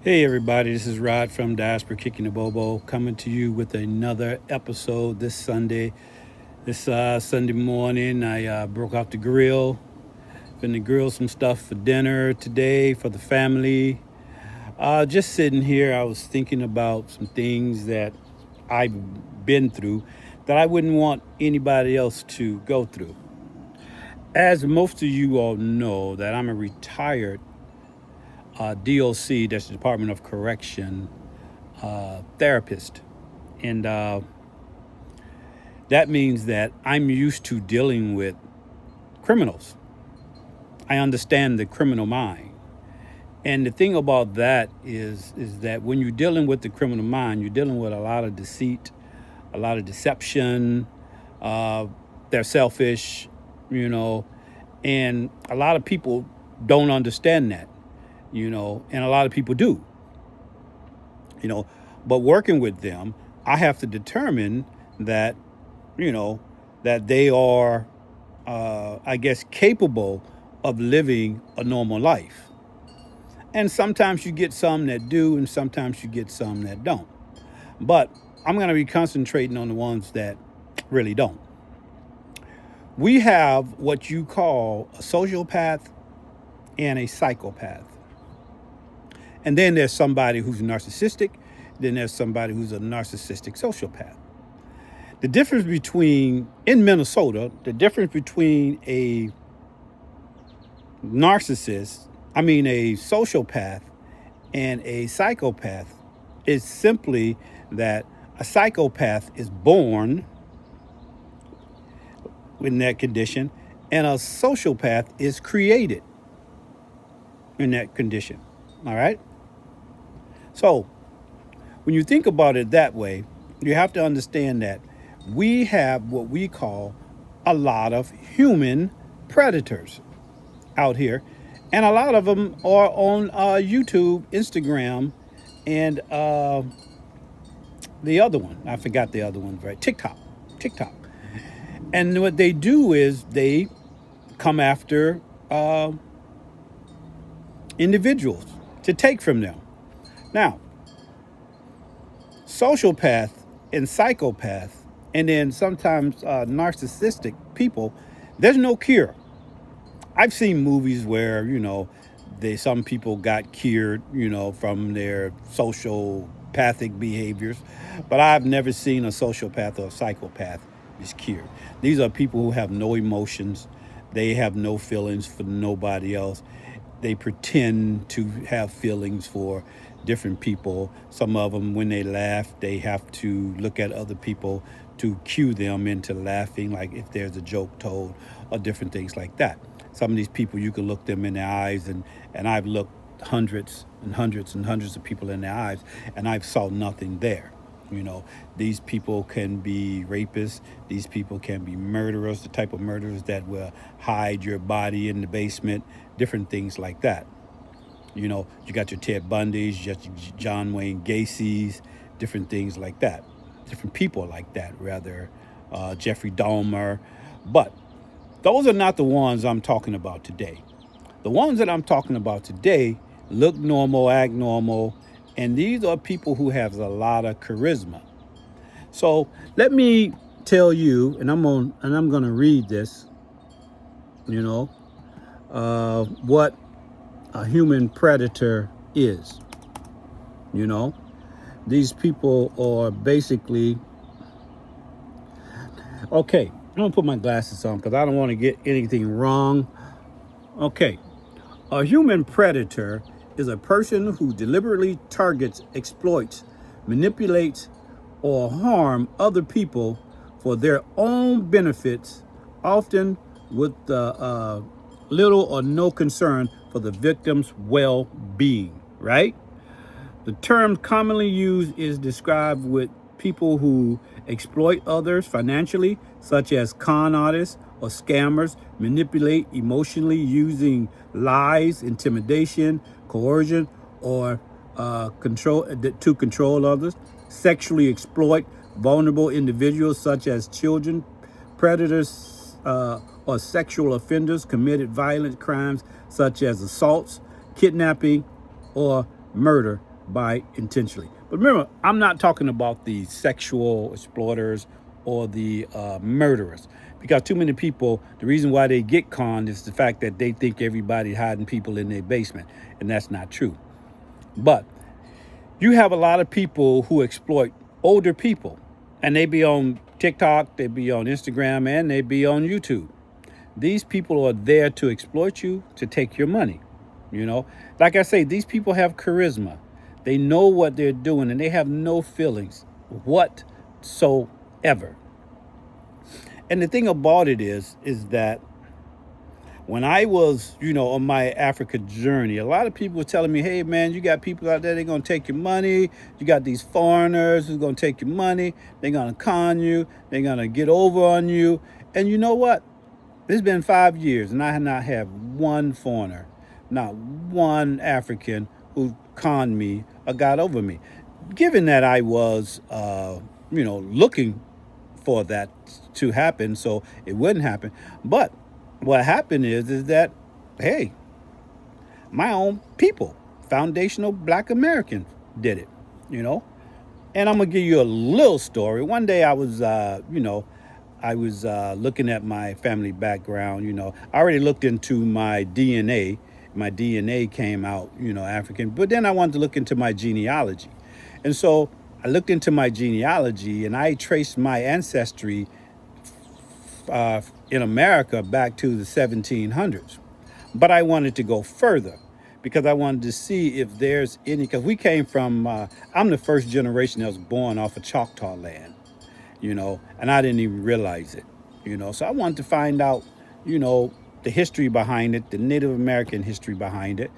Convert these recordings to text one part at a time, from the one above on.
Hey everybody, this is Rod from Diaspora Kicking the Bobo coming to you with another episode this Sunday. This Sunday morning, I broke out the grill. Gonna grill some stuff for dinner today for the family. Just sitting here, I was thinking about some things that I've been through that I wouldn't want anybody else to go through. As most of you all know, that I'm a retired DOC, that's the Department of Correction therapist. And that means that I'm used to dealing with criminals. I understand the criminal mind. And the thing about that is that when you're dealing with the criminal mind, you're dealing with a lot of deceit, a lot of deception. Uh, they're selfish, you know, and a lot of people don't understand that, and a lot of people do, you know. But working with them, I have to determine that, you know, that they are, I guess, capable of living a normal life. And sometimes you get some that do, and sometimes you get some that don't. But I'm going to be concentrating on the ones that really don't. We have what you call a sociopath and a psychopath. And then there's somebody who's narcissistic. Then there's somebody who's a narcissistic sociopath. The difference between, in Minnesota, the difference between a narcissist, I mean a sociopath, and a psychopath is simply that a psychopath is born in that condition and a sociopath is created in that condition. All right? So, when you think about it that way, you have to understand that we have what we call a lot of human predators out here, and a lot of them are on YouTube, Instagram, and the other one. I forgot the other one, right? TikTok. And what they do is they come after individuals to take from them. Now, sociopath and psychopath, and then sometimes narcissistic people, there's no cure. I've seen movies where some people got cured from their sociopathic behaviors, but I've never seen a sociopath or a psychopath is cured. These are people who have no emotions, they have no feelings for nobody else. They pretend to have feelings for different people. Some of them, when they laugh, they have to look at other people to cue them into laughing, like if there's a joke told or different things like that. Some of these people, you can look them in the eyes, and I've looked hundreds and hundreds and hundreds of people in their eyes, and I've saw nothing there. You know, these people can be rapists. These people can be murderers, the type of murderers that will hide your body in the basement, different things like that. You got your Ted Bundys, your John Wayne Gacy's, different things like that. Different people like that, rather, Jeffrey Dahmer. But those are not the ones I'm talking about today. The ones that I'm talking about today look normal, act normal, and these are people who have a lot of charisma. So let me tell you, and I'm gonna read this. What a human predator is. You know, these people are basically okay. I'm gonna put my glasses on because I don't want to get anything wrong. Okay, a human predator is a person who deliberately targets, exploits, manipulates, or harm other people for their own benefits, often with little or no concern for the victim's well-being, right? The term commonly used is described with people who exploit others financially, such as con artists or scammers, manipulate emotionally using lies, intimidation, coercion, or control to control others, sexually exploit vulnerable individuals such as children, predators, or sexual offenders committed violent crimes such as assaults, kidnapping, or murder, by intentionally. But remember, I'm not talking about the sexual exploiters or the murderers, because too many people, the reason why they get conned is the fact that they think everybody's hiding people in their basement, and that's not true. But you have a lot of people who exploit older people, and they be on TikTok, they be on Instagram, and they be on YouTube. These people are there to exploit you, to take your money. You know, like I say, these people have charisma. They know what they're doing, and they have no feelings whatsoever. And the thing about it is that when I was, on my Africa journey, a lot of people were telling me, hey, man, you got people out there, they're going to take your money. You got these foreigners who's going to take your money. They're going to con you. They're going to get over on you. And you know what? It's been 5 years, and I have not had one foreigner, not one African who conned me or got over me. Given that I was, looking for that to happen, so it wouldn't happen. But what happened is that, hey, my own people, foundational Black Americans, did it, you know. And I'm gonna give you a little story. One day I was looking at my family background. I already looked into my DNA. My DNA came out, African. But then I wanted to look into my genealogy, and so I looked into my genealogy, and I traced my ancestry in America back to the 1700s. But I wanted to go further because I wanted to see if there's any. Because we came from, I'm the first generation that was born off of Choctaw land, and I didn't even realize it, So I wanted to find out, the history behind it, the Native American history behind it,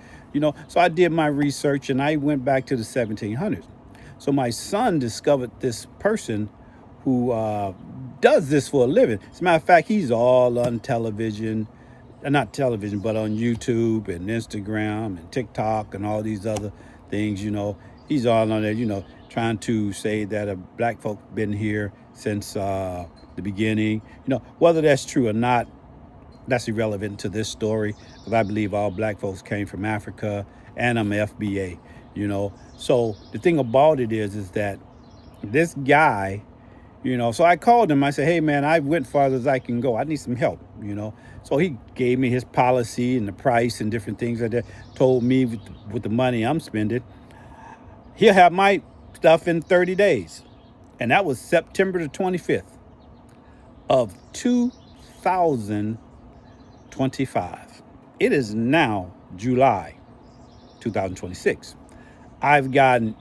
So I did my research and I went back to the 1700s. So my son discovered this person who does this for a living. As a matter of fact, he's all on television, not television, but on YouTube and Instagram and TikTok and all these other things. He's all on there. Trying to say that black folk been here since the beginning. Whether that's true or not, that's irrelevant to this story, because I believe all black folks came from Africa, and I'm FBA. So the thing about it is that this guy, so I called him. I said, hey, man, I went farther as I can go. I need some help. So he gave me his policy and the price and different things like that, told me with the money I'm spending, he'll have my stuff in 30 days. And that was September the 25th of 2025. It is now July 2026. I've gotten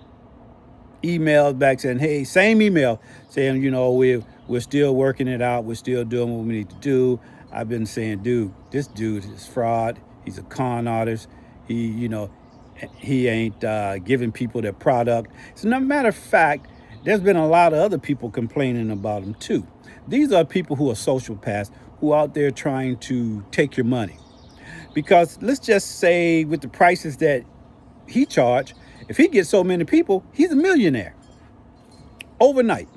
emails back saying, hey, same email saying, we're still working it out. We're still doing what we need to do. I've been saying, dude, this dude is fraud. He's a con artist. He ain't giving people their product. So, no matter of fact, there's been a lot of other people complaining about him too. These are people who are sociopaths who are out there trying to take your money. Because let's just say with the prices that he charged, if he gets so many people, he's a millionaire overnight.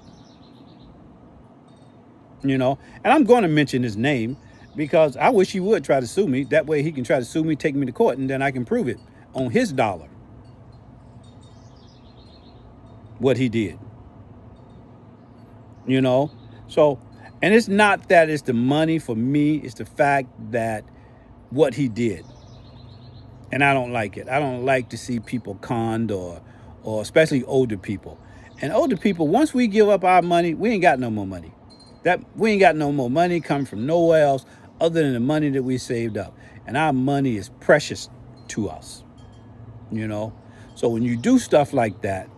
And I'm going to mention his name because I wish he would try to sue me. That way he can try to sue me, take me to court, and then I can prove it on his dollar what he did. So, and it's not that it's the money for me, it's the fact that what he did. And I don't like it. I don't like to see people conned or especially older people. And older people, once we give up our money, we ain't got no more money. We ain't got no more money coming from nowhere else other than the money that we saved up. And our money is precious to us. So when you do stuff like that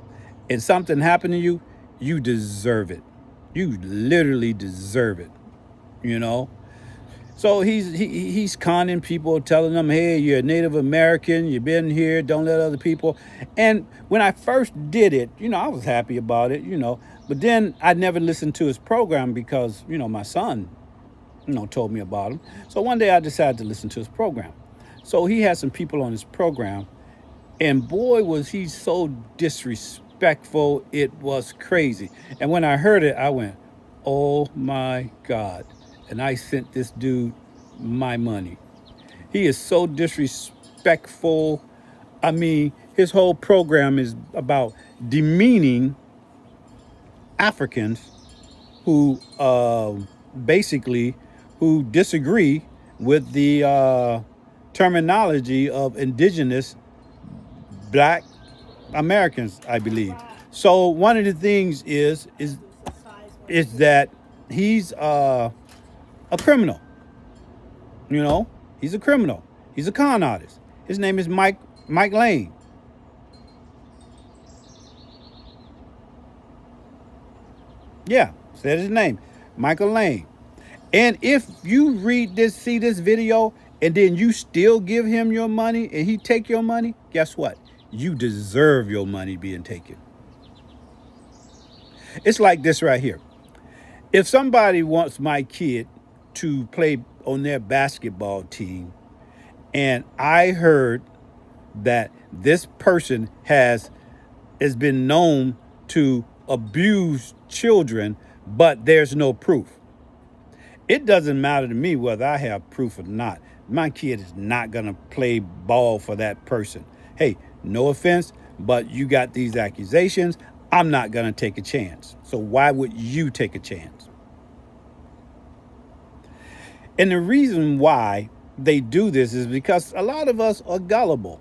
and something happened to you, you deserve it. You literally deserve it. So he's conning people, telling them, hey, you're a Native American, you've been here, don't let other people. And when I first did it, I was happy about it, But then I never listened to his program because, my son, told me about him. So one day I decided to listen to his program. So he had some people on his program, and boy, was he so disrespectful. It was crazy. And when I heard it, I went, oh my God. And I sent this dude my money. He is so disrespectful. I mean, His whole program is about demeaning Africans who basically who disagree with the terminology of indigenous black Americans, I believe. So one of the things is that he's a criminal. You know, he's a criminal. He's a con artist. His name is Mike Lane. Yeah, said his name, Michael Lane. And if you see this video, and then you still give him your money, and he take your money, guess what? You deserve your money being taken. It's like this right here. If somebody wants my kid to play on their basketball team, and I heard that this person has been known to abuse children, but there's no proof. It doesn't matter to me whether I have proof or not. My kid is not going to play ball for that person. Hey, no offense, but you got these accusations. I'm not going to take a chance. So why would you take a chance? And the reason why they do this is because a lot of us are gullible.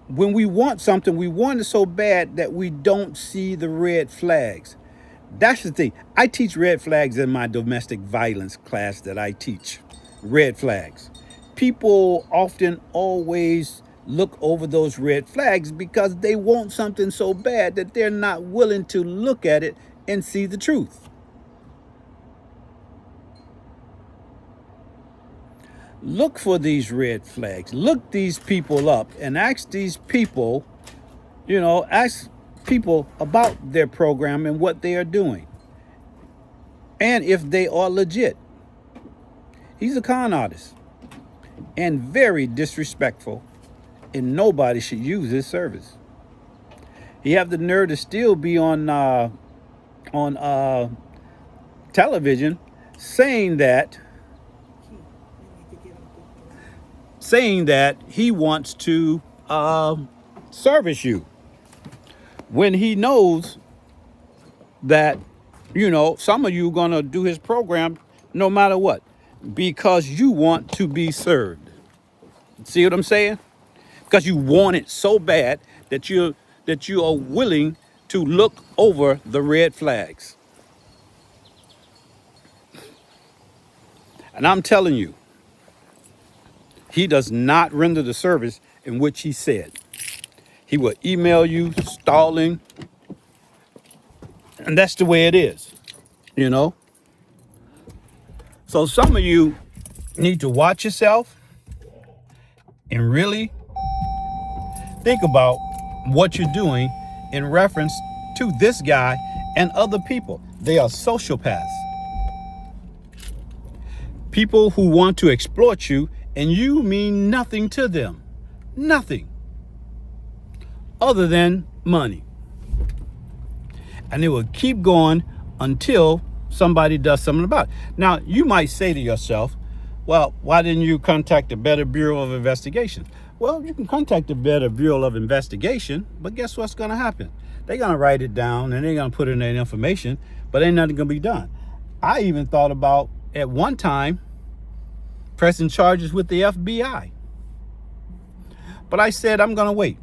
When we want something, we want it so bad that we don't see the red flags. That's the thing. I teach red flags in my domestic violence class that I teach. Red flags. People often always look over those red flags because they want something so bad that they're not willing to look at it and see the truth. Look for these red flags. Look these people up and ask these people, ask people about their program and what they are doing. And if they are legit. He's a con artist and very disrespectful, and nobody should use his service. He have the nerve to still be on television saying that he wants to service you when he knows that some of you gonna do his program no matter what because you want to be served. See what I'm saying? Because you want it so bad that you are willing to look over the red flags. And I'm telling you, he does not render the service in which he said. He will email you stalling, and that's the way it is, So some of you need to watch yourself and really think about what you're doing in reference to this guy and other people. They are sociopaths. People who want to exploit you, and you mean nothing to them. Nothing. Other than money. And it will keep going until somebody does something about it. Now, you might say to yourself, well, why didn't you contact the Better Bureau of Investigation? Well, you can contact the Better Bureau of Investigation, but guess what's going to happen? They're going to write it down and they're going to put in their information, but ain't nothing going to be done. I even thought about, at one time, pressing charges with the FBI. But I said I'm going to wait.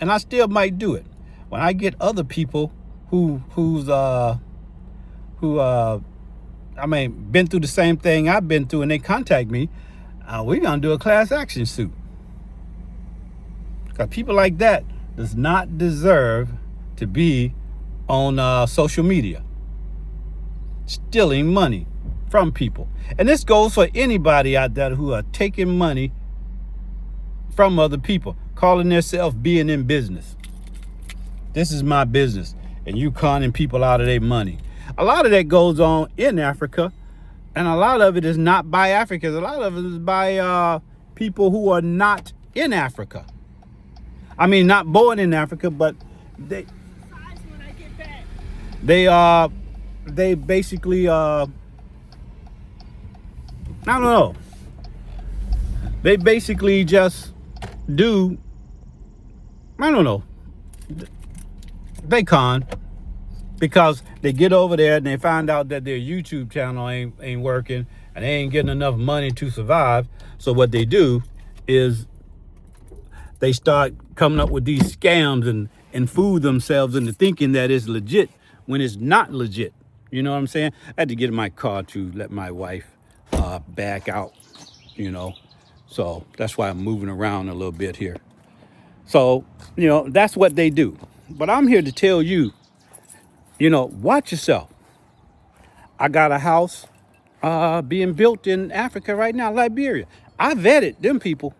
And I still might do it. When I get other people who been through the same thing I've been through and they contact me, we're going to do a class action suit. Because people like that does not deserve to be on social media. Stealing money from people. And this goes for anybody out there who are taking money from other people, calling themselves being in business. This is my business, and you conning people out of their money. A lot of that goes on in Africa, and a lot of it is not by Africans. A lot of it is by people who are not in Africa. I mean, not born in Africa, but they basically I don't know. They basically just do I don't know, they con because they get over there and they find out that their YouTube channel ain't working and they ain't getting enough money to survive. So what they do is they start coming up with these scams and fool themselves into thinking that it's legit when it's not legit. You know what I'm saying? I had to get in my car to let my wife back out, you know. So that's why I'm moving around a little bit here. So, that's what they do. But I'm here to tell you, watch yourself. I got a house being built in Africa right now, Liberia. I vetted them people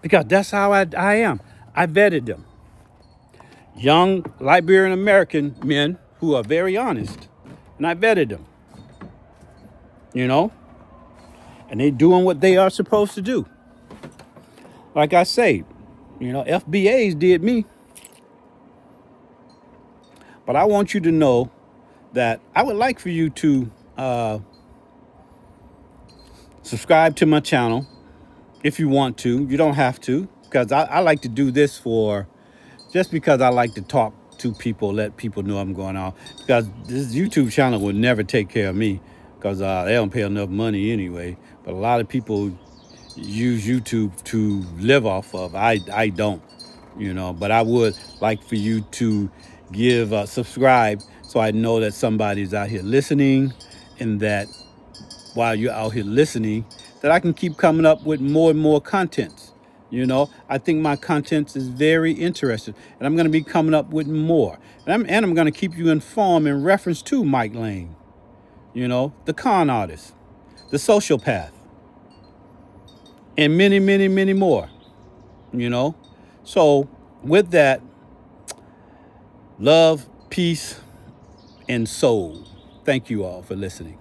because that's how I am. I vetted them. Young Liberian American men who are very honest. And I vetted them, you know, and they doing what they are supposed to do. Like I say, FBAs did me. But I want you to know that I would like for you to subscribe to my channel if you want to. You don't have to, because I like to do this just because I like to talk to people, let people know I'm going on. Because this YouTube channel will never take care of me because they don't pay enough money anyway. But a lot of people use YouTube to live off of. I don't, but I would like for you to give subscribe so I know that somebody's out here listening, and that while you're out here listening, that I can keep coming up with more and more contents. I think my content is very interesting, and I'm going to be coming up with more. And I'm going to keep you informed in reference to Mike Lane, the con artist, the sociopath, and many, many, many more, So with that, love, peace, and soul. Thank you all for listening.